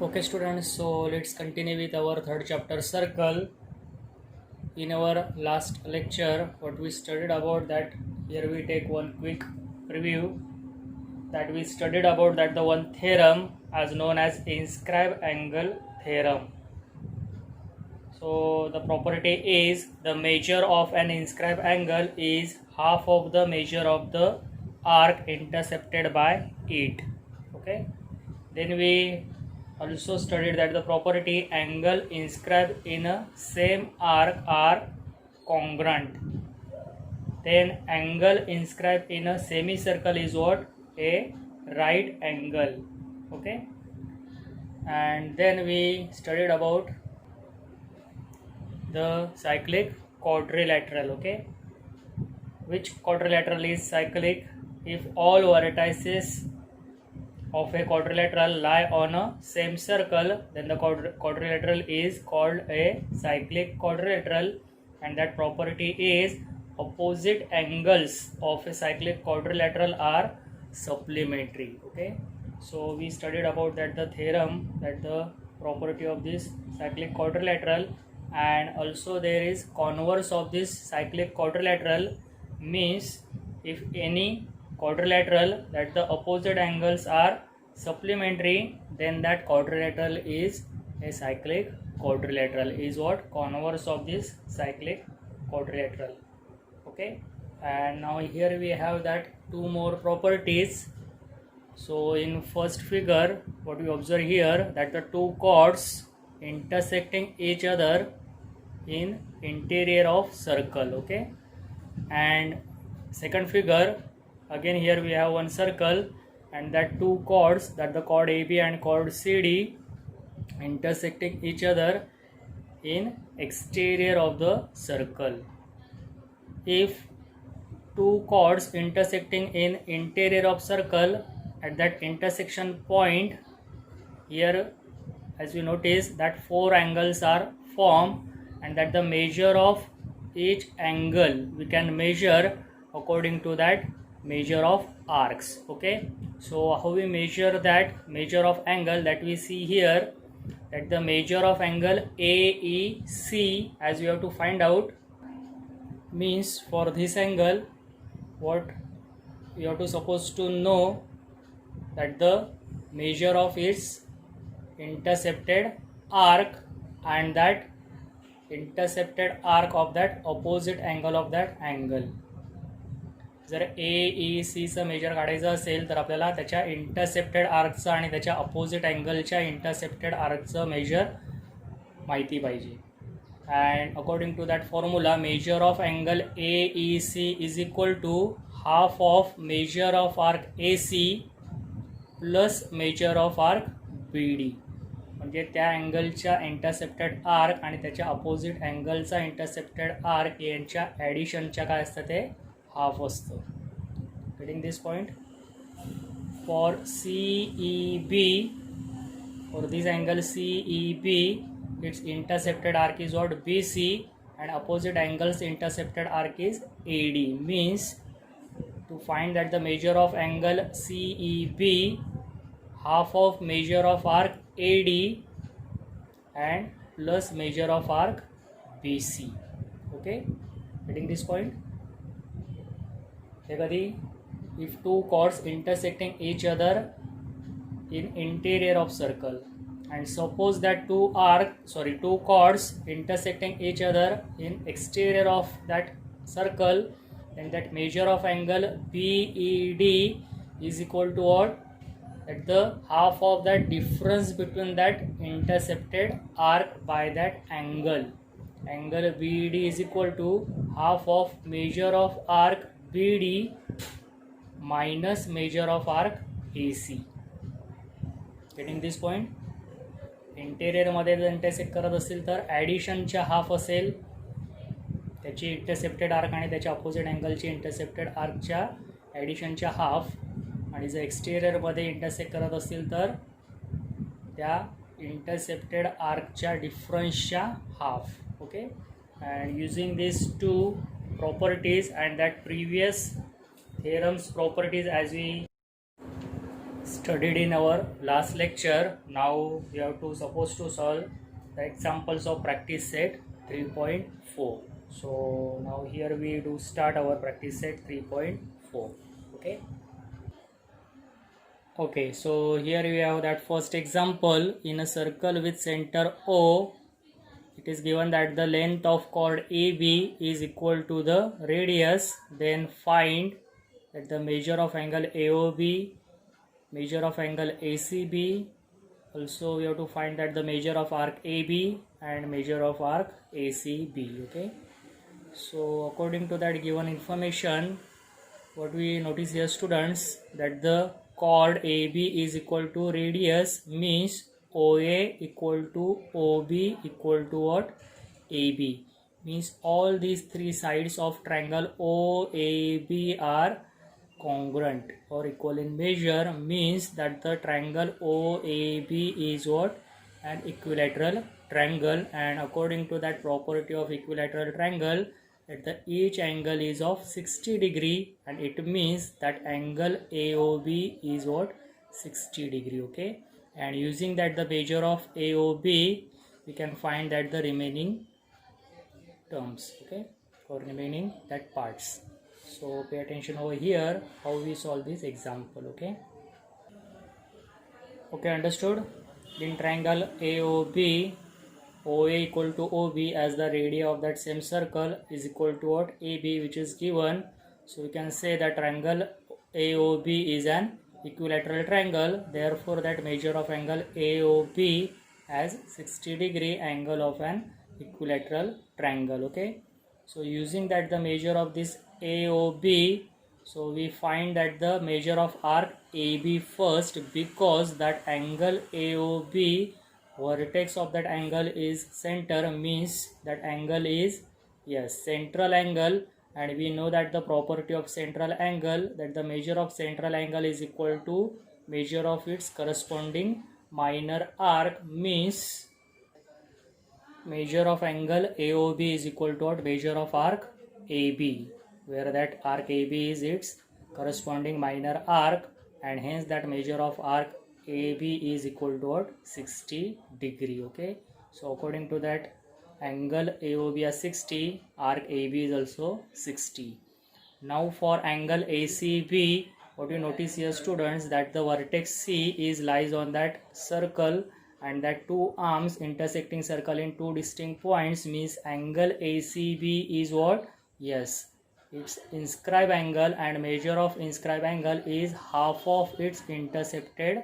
Okay students, so let's continue with our third chapter, circle. In our last lecture what we studied about that, here we take one quick review that we studied about that the one theorem as known as inscribed angle theorem. So the property is the measure of an inscribed angle is half of the measure of the arc intercepted by it. Okay, then we also studied that the property angle inscribed in a same arc are congruent. Then angle inscribed in a semicircle is what? A right angle. Okay, and then we studied about the cyclic quadrilateral. Okay, which quadrilateral is cyclic? If all vertices of a quadrilateral lie on a same circle, then the quadrilateral is called a cyclic quadrilateral, and that property is opposite angles of a cyclic quadrilateral are supplementary. Okay, so we studied about that the theorem, that the property of this cyclic quadrilateral, and also there is converse of this cyclic quadrilateral, means if any quadrilateral that the opposite angles are supplementary, then that quadrilateral is a cyclic quadrilateral, is what? Converse of this cyclic quadrilateral. Okay, and now here we have that two more properties. So in first figure what we observe here, that the two chords intersecting each other in interior of circle. Okay, and second figure, again here we have one circle, and that two chords, that the chord AB and chord CD, intersecting each other in exterior of the circle. If two chords intersecting in interior of circle, at that intersection point, here as you notice that four angles are formed, and that the measure of each angle we can measure according to that measure of arcs. Okay, so how we measure that measure of angle, that we see here, that the measure of angle AEC, as we have to find out, means for this angle what you have to supposed to know, that the measure of its intercepted arc and that intercepted arc of that opposite angle of that angle. जर AEC चं measure काढायचं असेल तर आपल्याला त्याच्या intercepted आर्कचं आणि त्याच्या अपोजिट अँगलच्या इंटरसेप्टेड आर्कचं मेजर माहिती पाहिजे. And according to that formula, measure of angle AEC is equal to half of measure of arc AC plus measure of arc BD. म्हणजे त्या अँगलच्या इंटरसेप्टेड आर्क आणि त्याच्या अपोजिट अँगलचा इंटरसेप्टेड आर्क यांच्या ॲडिशनच्या काय असतं ते हाफ असतं. Getting this point? For CEB, for this angle CEB, its intercepted arc is what? BC, and opposite angles intercepted arc is AD. Means to find that the measure of angle CEB, half of measure of arc AD and plus measure of arc BC. Okay, getting this point? If two chords intersecting each other in interior of circle, and suppose that two chords intersecting each other in exterior of that circle, then that measure of angle BED is equal to what? At the half of that difference between that intercepted arc by that angle. Angle BED is equal to half of measure of arc BD minus measure of arc AC. Getting this point? इंटेरियरमध्ये जर intersect करत असेल तर ॲडिशनच्या half असेल त्याची intercepted arc आणि त्याच्या opposite अँगलची intercepted आर्कच्या ॲडिशनच्या हाफ, आणि जर एक्सटेरियरमध्ये इंटरसेक्ट करत असतील तर त्या इंटरसेप्टेड आर्कच्या डिफरन्सच्या half. Okay, and using this two properties and that previous theorems properties as we studied in our last lecture. Now we have to supposed to solve the examples of practice set 3.4. So now here we do start our practice set 3.4. Okay, so here we have that first example. In a circle with center O, it is given that the length of chord AB is equal to the radius. Then find that the measure of angle AOB, measure of angle ACB. Also we have to find that the measure of arc AB and measure of arc ACB. Okay, so according to that given information, what we notice here, students, that the chord AB is equal to radius means OA equal to OB equal to what? AB. Means all these three sides of triangle OAB are congruent or equal in measure, means that the triangle OAB is what? An equilateral triangle, and according to that property of equilateral triangle, that the each angle is of 60 degree, and it means that angle AOB is what? 60 degree. Okay, and using that the measure of AOB, we can find that the remaining terms, okay, or remaining that parts. So pay attention over here how we solve this example. Okay, understood? In triangle AOB, OA equal to OB as the radii of that same circle is equal to what? AB, which is given. So we can say that triangle AOB is an equilateral triangle. Therefore that measure of angle AOB as 60 degree angle of an equilateral triangle. Okay, so using that the measure of this AOB, so we find that the measure of arc AB first, because that angle AOB, vertex of that angle is center, means that angle is, yes, central angle, and we know that the property of central angle, that the measure of central angle is equal to measure of its corresponding minor arc, means measure of angle AOB is equal to what? Measure of arc AB, where that arc AB is its corresponding minor arc, and hence that measure of arc AB is equal to what? 60 degree. Okay, so according to that angle AOB is 60, arc AB is also 60. Now for angle ACB, what you notice here, students, that the vertex C is lies on that circle, and that two arms intersecting circle in two distinct points, means angle ACB is what? Yes, its inscribed angle, and measure of inscribed angle is half of its intercepted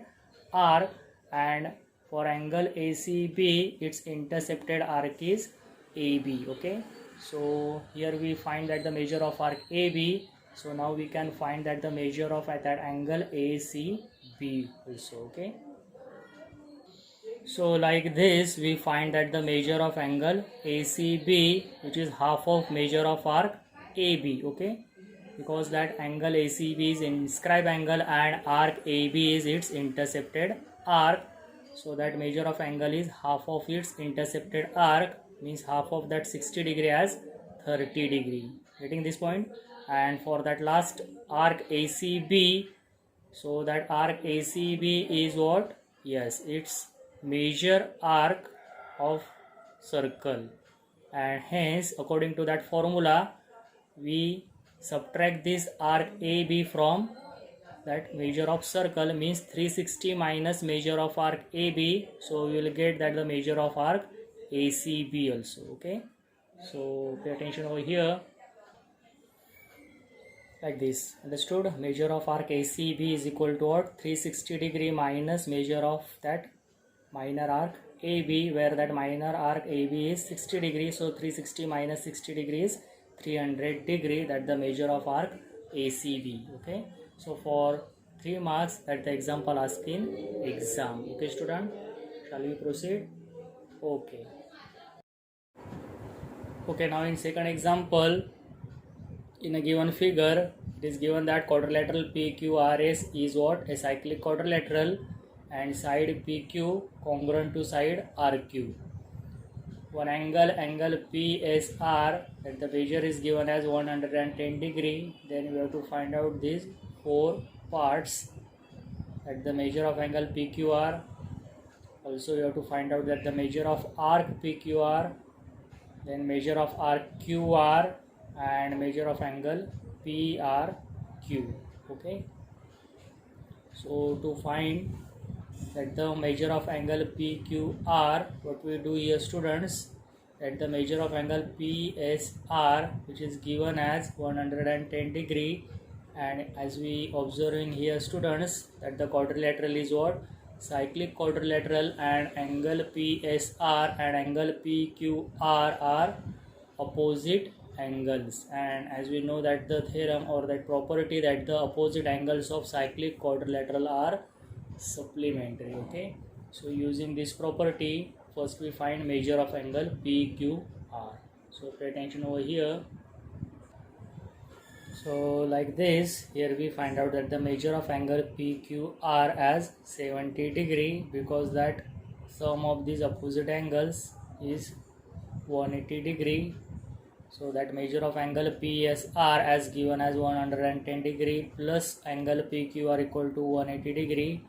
arc, and for angle ACB its intercepted arc is AB. Okay, so here we find that the measure of arc AB, so now we can find that the measure of at that angle ACB also. Okay, so like this we find that the measure of angle ACB, which is half of measure of arc AB. Okay, because that angle ACB is inscribed angle and arc AB is its intercepted arc, so that measure of angle is half of its intercepted arc, means half of that 60 degree as 30 degree. Getting this point? And for that last arc ACB, so that arc ACB is what? Yes, it's measure arc of circle, and hence according to that formula we subtract this arc AB from that measure of circle, means 360 minus measure of arc AB, so we will get that the measure of arc ACB also. Okay, so pay attention over here like this. Understood? Measure of arc ACB is equal to what? 360 degree minus measure of that minor arc AB, where that minor arc AB is 60 degree, so 360 minus 60 degrees 300 degree, that the measure of arc ACB. Okay, so for 3 marks that the example asked in exam. Okay student, shall we proceed? Okay, now in second example, in a given figure it is given that quadrilateral PQRS is what? A cyclic quadrilateral, and side PQ congruent to side RQ. One angle PSR, that the measure is given as 110 degree. Then we have to find out these 4 parts that the measure of angle PQR. Also you have to find out that the measure of arc PQR, then measure of arc QR, and measure of angle PRQ. Okay, so to find that the measure of angle PQR, what we do here students, that the measure of angle PSR, which is given as 110 degree, and as we observing here students, that the quadrilateral is what, cyclic quadrilateral, and angle PSR and angle PQR are opposite angles. And as we know that the theorem or that property, that the opposite angles of cyclic quadrilateral are supplementary. Okay, so using this property, first we find measure of angle PQR. So pay attention over here. So like this, here we find out that the measure of angle PQR as 70 degree, because that sum of these opposite angles is 180 degree. So that measure of angle PSR as given as 110 degree plus angle PQR equal to 180 degree.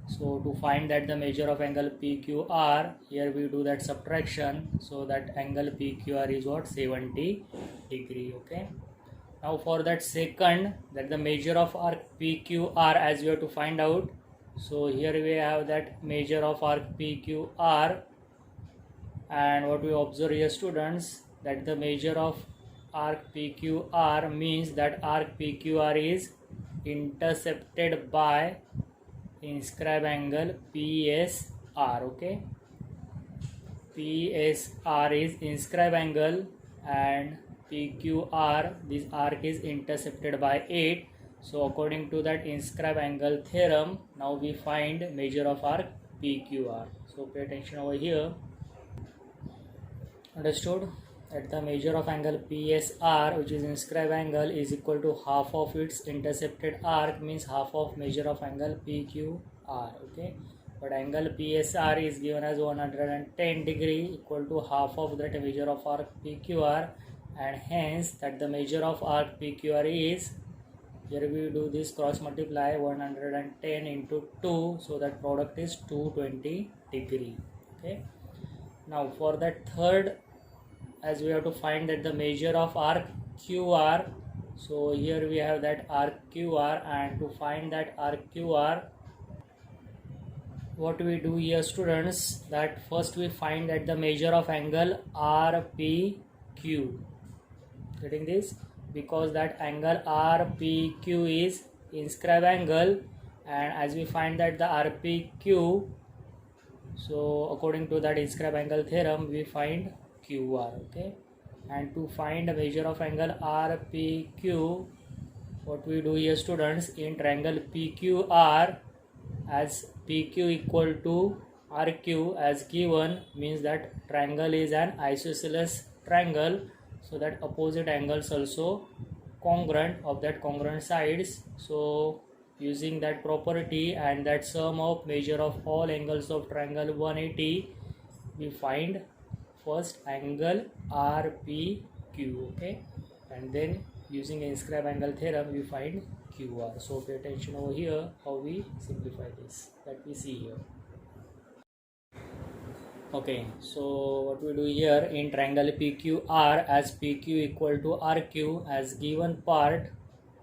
So to find that the measure of angle PQR, here we do that subtraction. So that angle PQR is what, 70 degree. Okay. Now for that second, that the measure of arc PQR as we have to find out. So here we have that measure of arc PQR, and what we observe here students, that the measure of arc PQR means that arc PQR is intercepted by inscribe angle PSR. Okay, PSR is inscribe angle and PQR, this arc is intercepted by 8. So according to that inscribe angle theorem, now we find measure of arc PQR. So pay attention over here. Understood? That the measure of angle PSR, which is inscribe angle, is equal to half of its intercepted arc, means half of measure of angle PQR. Okay, but angle PSR is given as 110 degree, equal to half of that measure of arc PQR, and hence that the measure of arc PQR is, here we do this cross multiply, 110 into 2, so that product is 220 degree. Okay, now for that third, as we have to find that the measure of arc QR. So here we have that arc QR, and to find that arc QR, what we do here students, that first we find that the measure of angle RPQ. Getting this? Because that angle RPQ is inscribe angle, and as we find that the RPQ, so according to that inscribe angle theorem, we find QR. Okay, and to find a measure of angle RPQ, what we do here students, in triangle PQR, as PQ equal to RQ as given, means that triangle is an isosceles triangle, so that opposite angles also congruent of that congruent sides. So using that property and that sum of measure of all angles of triangle 180, we find first angle RPQ. Okay, and then using inscribe angle theorem we find QR. So pay attention over here how we simplify this, that we see here. Okay, so what we do here in triangle PQR, as PQ equal to RQ as given part,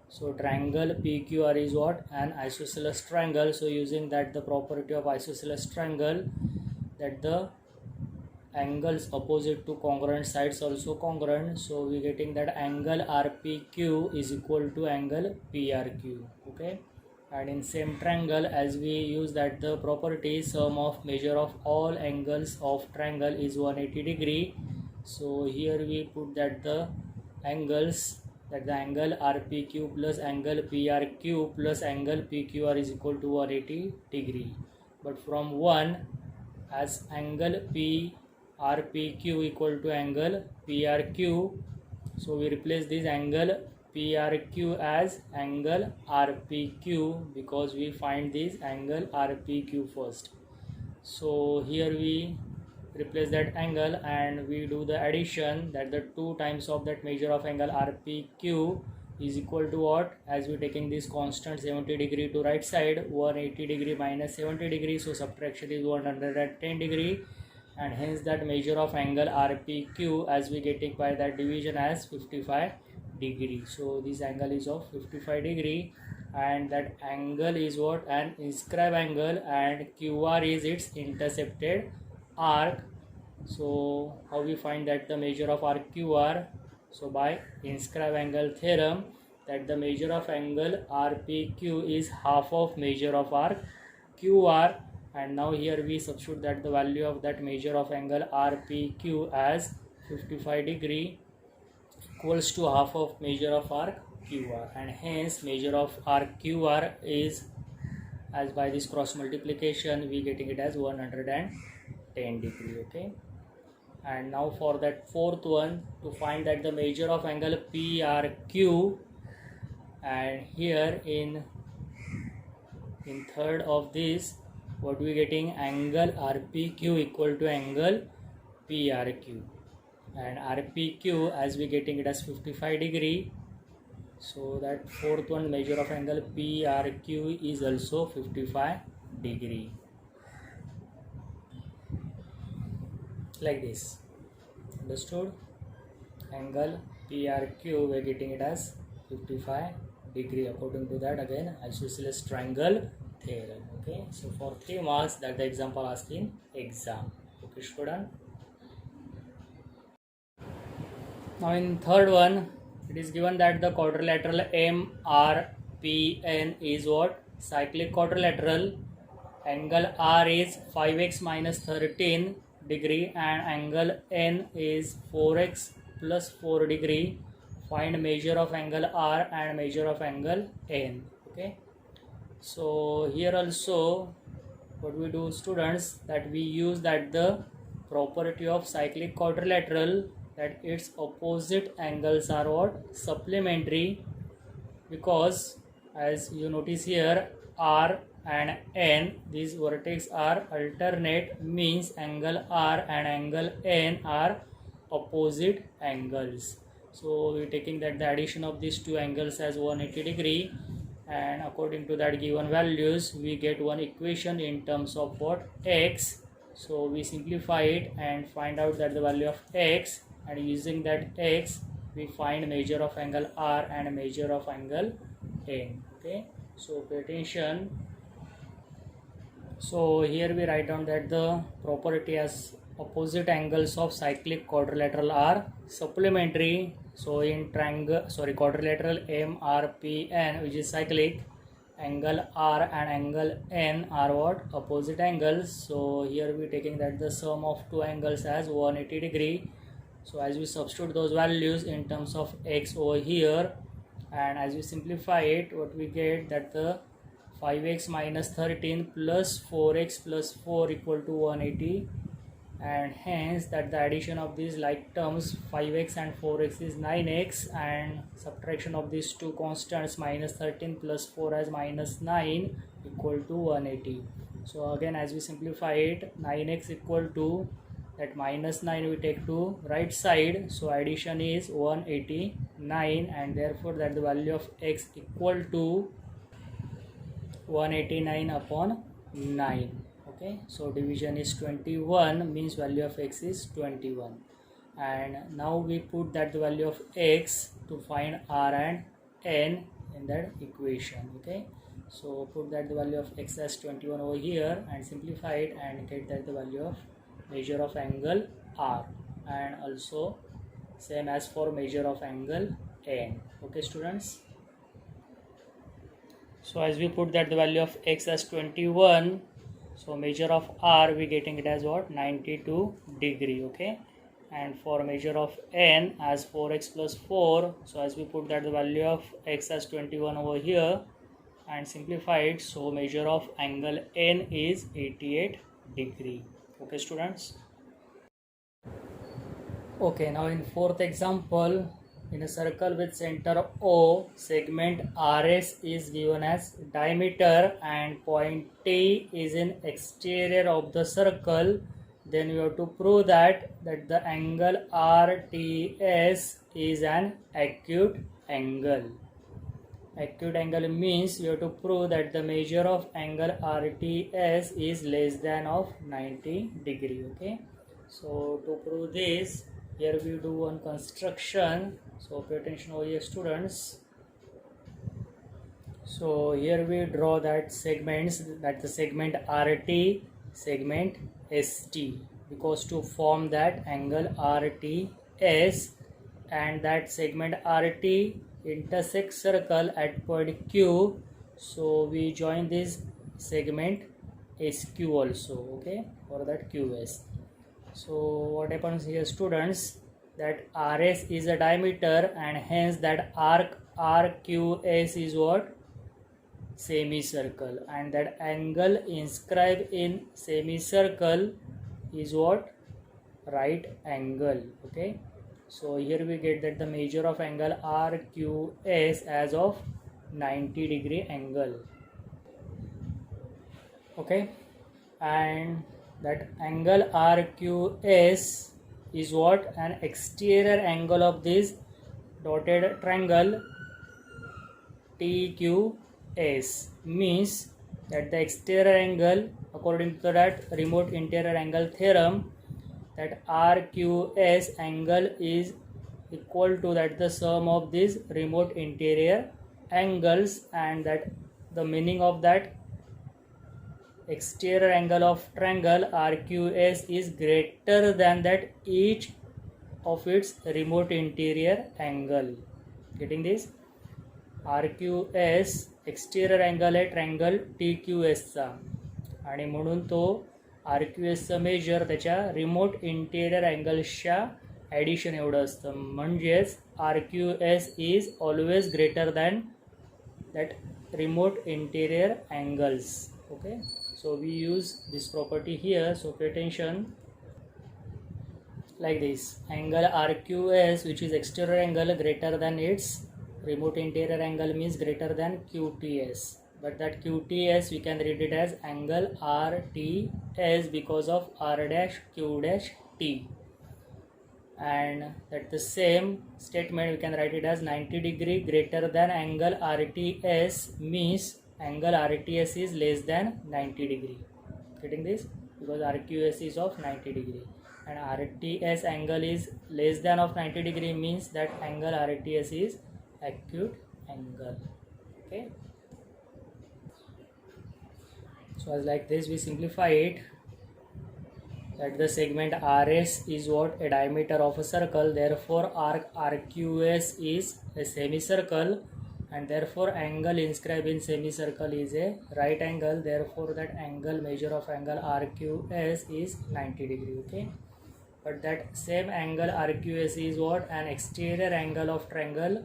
so triangle PQR is what, an isosceles triangle. So using that the property of isosceles triangle, that the angles opposite to congruent sides also congruent, so we getting that angle RPQ is equal to angle PRQ. Okay, and in same triangle, as we use that the property sum of measure of all angles of triangle is 180 degree. So here we put that the angles, that the angle RPQ plus angle PRQ plus angle PQR is equal to 180 degree. But from 1, as angle PRPQ equal to angle PRQ, so we replace this angle PRQ as angle RPQ, because we find this angle RPQ first. So here we replace that angle and we do the addition, that the 2 times of that measure of angle RPQ, is equal to what? As we taking this constant 70 degree to right side, 180 degree minus 70 degree, so subtraction is 110 degree, and hence that measure of angle RPQ as we getting by that division as 55 degree. So this angle is of 55 degree, and that angle is what? An inscribed angle, and QR is its intercepted arc. So how we find that the measure of arc QR? So by inscribed angle theorem, that the measure of angle RPQ is half of measure of arc QR, and now here we substitute that the value of that measure of angle RPQ as 55 degree equals to half of measure of arc QR, and hence measure of arc QR is, as by this cross multiplication we getting it as 110 degree. Okay, and now for that fourth one, to find that the measure of angle PRQ, and here in third of this, what we getting? Angle RPQ equal to angle PRQ, and RPQ as we getting it as 55 degree. So that fourth one, measure of angle PRQ is also 55 degree, like this. Understood? Angle PRQ we are getting it as 55 degree according to that again isosceles triangle theorem. Okay, so for 3 marks that the example asked in exam. Okay student, now in third one it is given that the quadrilateral MRPN is what? Cyclic quadrilateral. Angle R is 5x minus 13 degree and angle N is 4x plus 4 degree. Find measure of angle R and measure of angle N. Okay, so here also what we do students, that we use that the property of cyclic quadrilateral, that its opposite angles are what? Supplementary, because as you notice here R and N, these vertices are alternate, means angle R and angle N are opposite angles. So we are taking that the addition of these two angles as 180 degree, and according to that given values we get one equation in terms of what? X. So we simplify it and find out that the value of X, and using that X we find measure of angle R and measure of angle N. Okay, so pay attention. So here we write down that the property as opposite angles of cyclic quadrilateral are supplementary. So in quadrilateral MRPN, which is cyclic, angle R and angle N are what? Opposite angles. So here we taking that the sum of two angles as 180 degree. So as we substitute those values in terms of X over here, and as we simplify it, what we get, that the 5x minus 13 plus 4x plus 4 equal to 180, and hence that the addition of these like terms 5x and 4x is 9x, and subtraction of these two constants minus 13 plus 4 as minus 9 equal to 180. So again as we simplify it, 9x equal to that minus 9 we take to right side, so addition is 189, and therefore that the value of x equal to 189 upon 9. Okay, so division is 21, means value of x is 21, and now we put that the value of x to find R and N in that equation. Okay, so put that the value of x as 21 over here and simplify it and get that the value of measure of angle R, and also same as for measure of angle N. Okay students, so as we put that the value of x as 21, so measure of R we getting it as what? 92 degree. Okay, and for measure of N as 4x plus 4, so as we put that the value of x as 21 over here and simplify it, so measure of angle N is 88 degree. Okay students, okay, now in fourth example, in a circle with center O, segment RS is given as diameter and point T is in exterior of the circle, then we have to prove that the angle RTS is an acute angle. acute angle means you have to prove that the measure of angle RTS is less than of 90 degree. Okay, so to prove this, here we do one construction. So pay attention over here, students. So here we draw that segments, that the segment RT, segment ST, because to form that angle RTS, and that segment RT intersects circle at point Q, so we join this segment SQ also, okay, for that QS. So what happens here, students, that RS is a diameter, and hence that arc RQS is what? Semicircle, and that angle inscribed in semicircle is what? Right angle. Okay, so here we get that the measure of angle RQS as of 90 degree angle. Okay, and that angle RQS is what? An exterior angle of this dotted triangle TQS, means that the exterior angle, according to that remote interior angle theorem, that RQS angle is equal to that the sum of these remote interior angles, and that the meaning of that exterior angle of triangle RQS is greater than that each of its remote interior angle. Getting this? RQS exterior angle आहे triangle TQSचा, आणि म्हणून तो RQSचा major त्याच्या remote interior अँगल्सच्या addition एवढं असतं, म्हणजेच RQS is always greater than that remote interior angles. Okay, so we use this property here, so pay attention. Like this, angle RQS, which is exterior angle, greater than its remote interior angle, means greater than QTS, but that QTS we can read it as angle RTS because of R dash Q dash T, and that the same statement we can write it as 90 degree greater than angle RTS, means angle RTS is less than 90 degree. Getting this? Because RQS is of 90 degree and RTS angle is less than of 90 degree, means that angle RTS is acute angle. Okay, so as like this we simplify it, that the segment RS is what? A diameter of a circle, therefore arc RQS is a semicircle, and therefore angle inscribed in semicircle is a right angle, therefore that angle, measure of angle RQS is 90 degree. Okay, but that same angle RQS is what? An exterior angle of triangle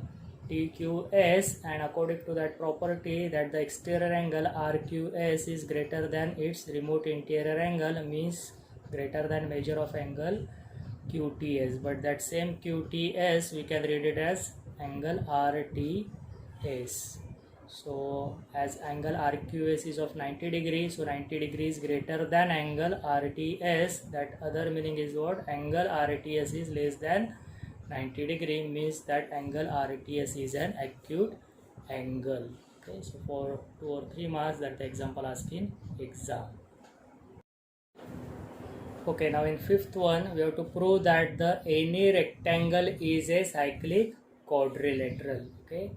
TQS, and according to that property, that the exterior angle RQS is greater than its remote interior angle, means greater than measure of angle QTS, but that same QTS we can read it as angle RTS. So as angle RQS is of 90 degrees, so 90 degrees greater than angle RTS, that other meaning is what? Angle RTS is less than 90 degree, means that angle RTS is an acute angle. Okay, so for 2 or 3 marks that the example asked in exam. Okay, now in fifth one we have to prove that the any rectangle is a cyclic quadrilateral. Okay,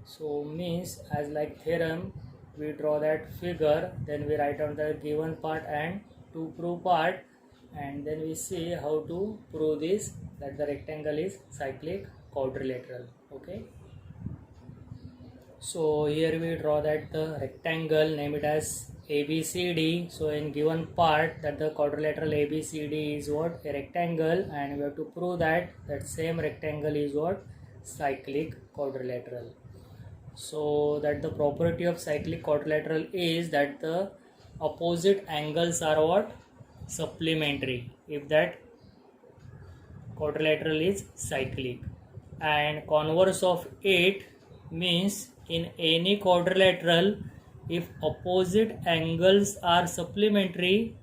so means as like theorem we draw that figure, then we write on the given part and to prove part, and then we see how to prove this, that the rectangle is cyclic quadrilateral. Okay, so here we draw that the rectangle, name it as ABCD. So in given part that the quadrilateral ABCD is what? A rectangle, and we have to prove that that same rectangle is what? Cyclic quadrilateral. So that the property of cyclic quadrilateral is that the opposite angles are what? Supplementary, if that quadrilateral is cyclic, and converse of it means in any quadrilateral, if opposite angles are supplementary,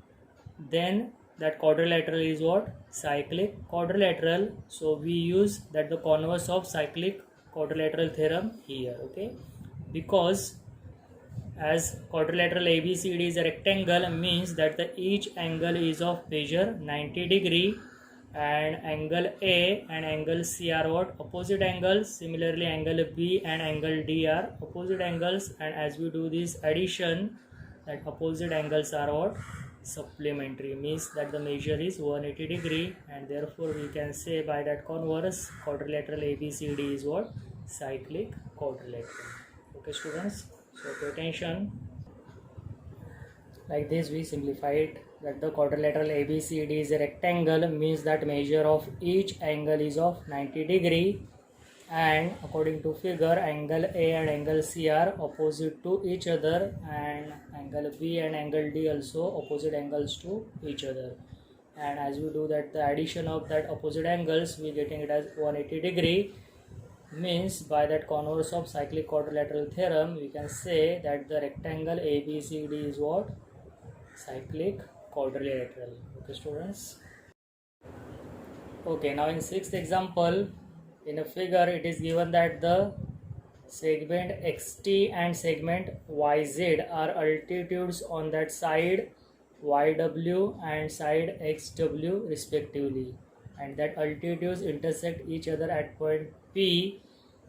then that quadrilateral is what? Cyclic quadrilateral. So we use that the converse of cyclic quadrilateral theorem here. Okay, because as quadrilateral ABCD is a rectangle, means that the each angle is of measure 90 degree, and angle A and angle C are what? Opposite angles. Similarly, angle B and angle D are opposite angles, and as we do this addition, that opposite angles are what? Supplementary, means that the measure is 180 degree, and therefore we can say by that converse quadrilateral ABCD is what? Cyclic quadrilateral. Okay students, so pay attention. Like this we simplify it, that the quadrilateral ABCD is a rectangle, means that measure of each angle is of 90 degree, and according to figure, angle A and angle C are opposite to each other, and angle B and angle D also opposite angles to each other. And as we do that, the addition of that opposite angles, we getting it as 180 degree, means by that converse of cyclic quadrilateral theorem, we can say that the rectangle ABCD is what? Cyclic quadrilateral. Okay students. Okay, now in sixth example, in a figure it is given that the segment XT and segment YZ are altitudes on that side YW and side XW respectively, and that altitudes intersect each other at point P.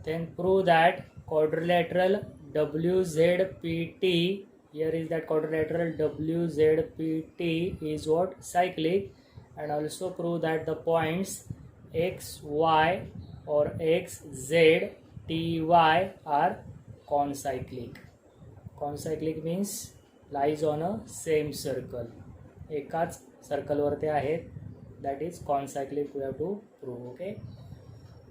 Then prove that quadrilateral WZPT, here is that quadrilateral WZPT is what? Cyclic, and also prove that the points XY or XZ TY are concyclic. Concyclic means lies on a same circle, एकाच circle वरती आहेत, that is concyclic we have to prove. Okay,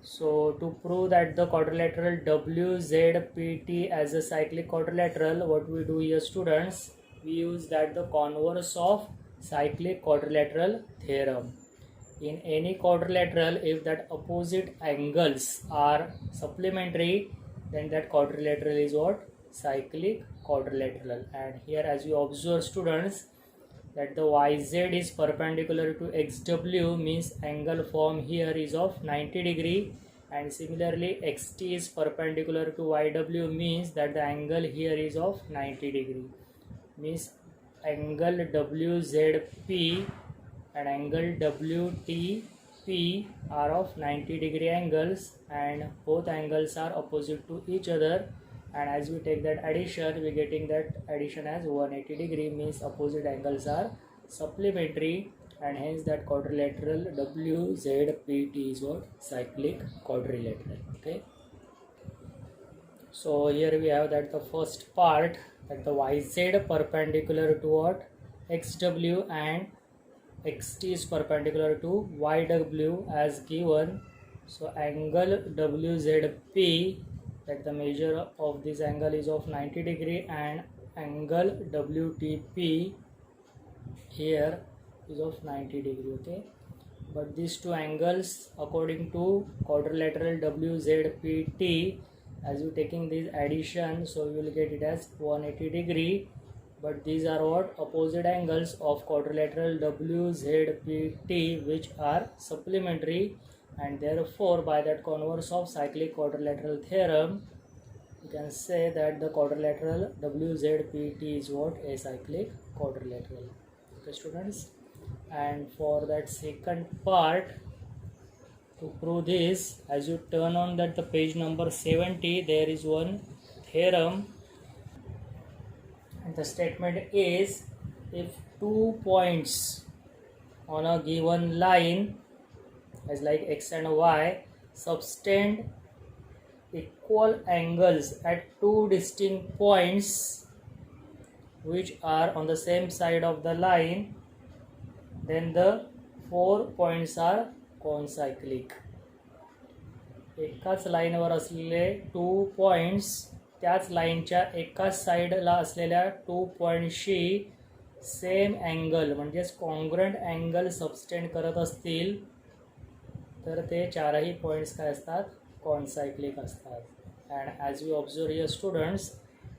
so to prove that the quadrilateral WZPT as a cyclic quadrilateral, what we do here students, we use that the converse of cyclic quadrilateral theorem. In any quadrilateral, if that opposite angles are supplementary, then that quadrilateral is what? Cyclic quadrilateral. And here as you observe students, that the YZ is perpendicular to XW, means angle formed here is of 90 degree, and similarly XT is perpendicular to YW, means that the angle here is of 90 degree, means angle WZP and angle WTP are of 90 degree angles, and both angles are opposite to each other, and as we take that addition, we getting that addition as 180 degree, means opposite angles are supplementary, and hence that quadrilateral WZPT is what? Cyclic quadrilateral. Okay, so here we have that the first part, that the YZ perpendicular to what? XW and XT is perpendicular to YW as given. So angle WZP, that the measure of this angle is of 90 degree, and angle WTP here is of 90 degree. Okay, but these two angles according to quadrilateral WZPT, as you taking this addition, so you will get it as 180 degree, but these are what? Opposite angles of quadrilateral WZPT, which are supplementary, and therefore by that converse of cyclic quadrilateral theorem, you can say that the quadrilateral WZPT is what? A cyclic quadrilateral. Okay students, and for that second part, to prove this, as you turn on that the page number 70, there is one theorem, and the statement is, if 2 points on a given line as like X and Y subtend equal angles at two distinct points which are on the same side of the line, then the 4 points are concyclic. एकाच लाईनवर असलेले 2 points त्याच लाईनच्या एकाच साईडला असलेल्या 2 पॉइंटशी same angle म्हणजेच congruent angle subtended करत असतील तर ते चारही पॉइंट्स काय असतात? कॉन्सायक्लिक असतात. And as you observe your students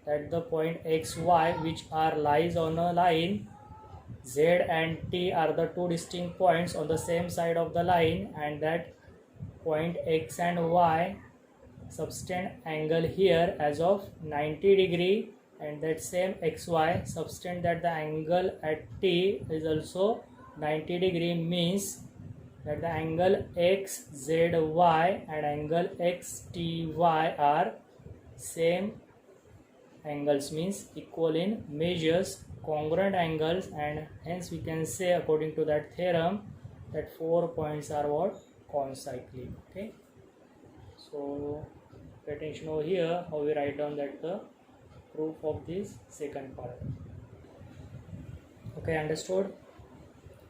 that the point X Y which are lies on a line Z and T are the two distinct points on the same side of the line, and that point X and Y subtend angle here as of 90 degree, and that same xy subtend that the angle at T is also 90 degree, means that the angle XZY and angle XTY are same angles, means equal in measures, congruent angles, and hence we can say according to that theorem that 4 points are what? Concyclic. Okay, so pay attention over here how we write down that the proof of this second part. Okay, understood?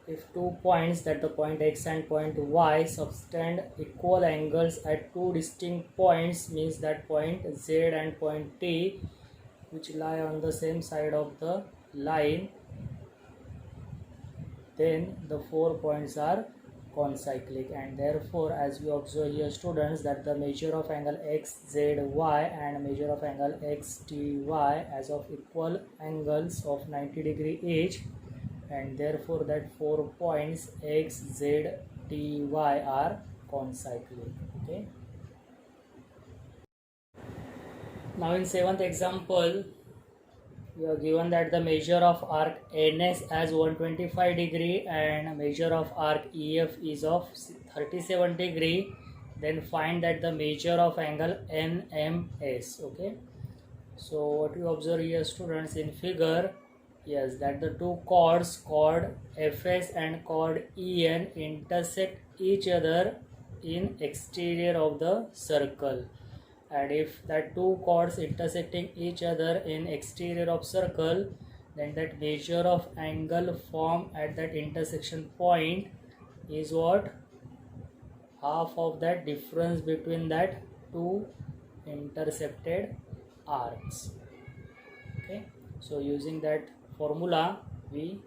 If 2 points, that the point X and point Y subtend equal angles at 2 distinct points, means that point Z and point T, which lie on the same side of the line, then the 4 points are concyclic. And therefore, as we observe here students, that the measure of angle XZY and measure of angle XTY as of equal angles of 90 degree each, and therefore that 4 points X, Z, T, Y are concyclic. Okay. Now in 7th example, we are given that the measure of arc NS as 125 degree and measure of arc EF is of 37 degree. Then find that the measure of angle NMS. Okay. So what we observe here students in figure, yes, that the two chords, chord Fs and chord En, intersect each other in exterior of the circle. And if that two chords intersecting each other in exterior of circle, then that measure of angle formed at that intersection point is what? Half of that difference between that two intersected arcs. Okay, so using that formula we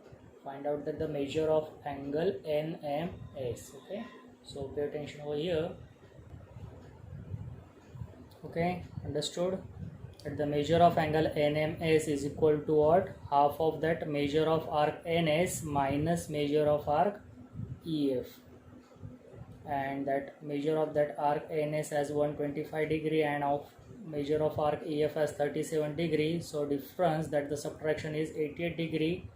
find out that the measure of angle NMS. Okay, so pay attention over here. Okay, understood? That the measure of angle NMS is equal to what? Half of that measure of arc NS minus measure of arc EF. And that measure of that arc NS as 125 degree and of measure of arc EF as 37 degree. So difference, that the subtraction is 88 degree,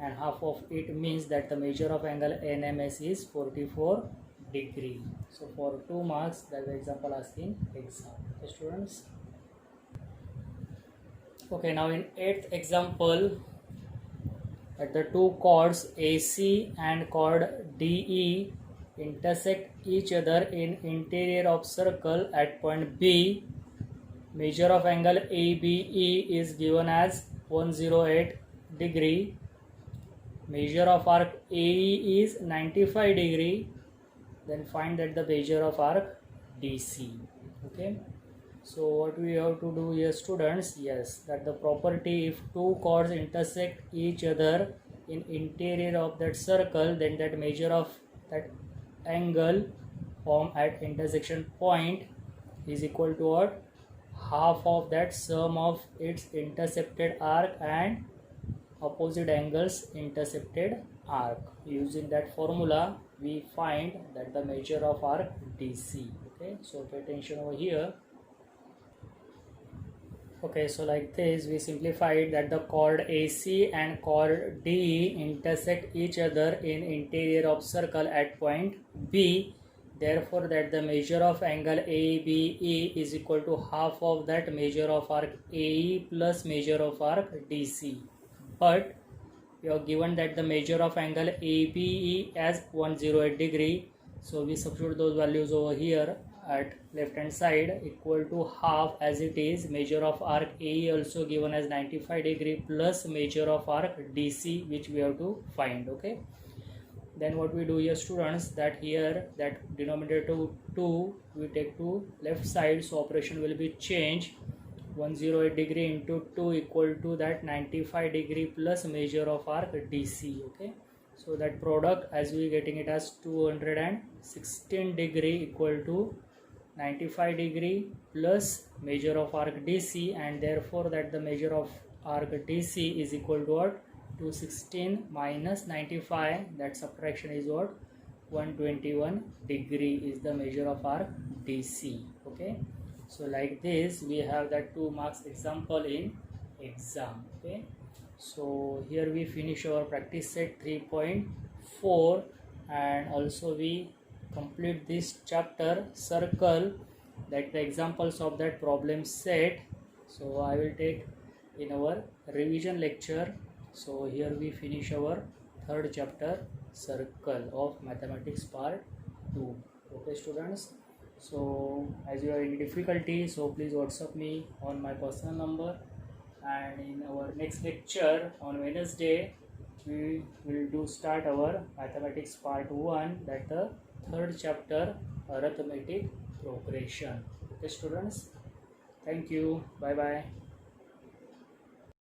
and half of it means that the measure of angle NMS is 44 degree. So for 2 marks, that the example asking exam. Okay, students. Okay, now in 8th example, that the two chords AC and chord DE intersect each other in interior of circle at point B. Measure of angle ABE is given as 108 degree. Measure of arc AE is 95 degree. Then find that the measure of arc DC. Okay, so what we have to do here students, yes, that the property, if two chords intersect each other in interior of that circle, then that measure of that angle formed at intersection point is equal to what? Half of that sum of its intersected arc and opposite angles intersected arc. Using that formula we find that the measure of arc DC. Okay, so pay attention over here. Okay, so like this we simplified that the chord AC and chord DE intersect each other in interior of circle at point B. Therefore that the measure of angle ABE is equal to half of that measure of arc AE plus measure of arc DC. But we are given that the measure of angle ABE as 108 degree. So we substitute those values over here at left hand side, equal to half as it is measure of arc AE also given as 95 degree plus measure of arc DC, which we have to find. Okay, then what we do here students, that here that denominator to 2 we take to left side, so operation will be changed. 108 degree into 2 equal to that 95 degree plus measure of arc DC. Okay, so that product as we getting it as 216 degree equal to 95 degree plus measure of arc DC, and therefore that the measure of arc DC is equal to what? 216 minus 95, that subtraction is what? 121 degree is the measure of arc DC. Okay, So like this we have that 2 marks example in exam. Okay, so here we finish our practice set 3.4, and also we complete this chapter circle, that the examples of that problem set. So I will take in our revision lecture. So here we finish our third chapter circle of mathematics part 2. Okay students, so as you are in difficulty, so please WhatsApp me on my personal number, and in our next lecture on Wednesday we will do start our mathematics part 1, that the third chapter, arithmetic progression. Okay students, thank you, bye bye.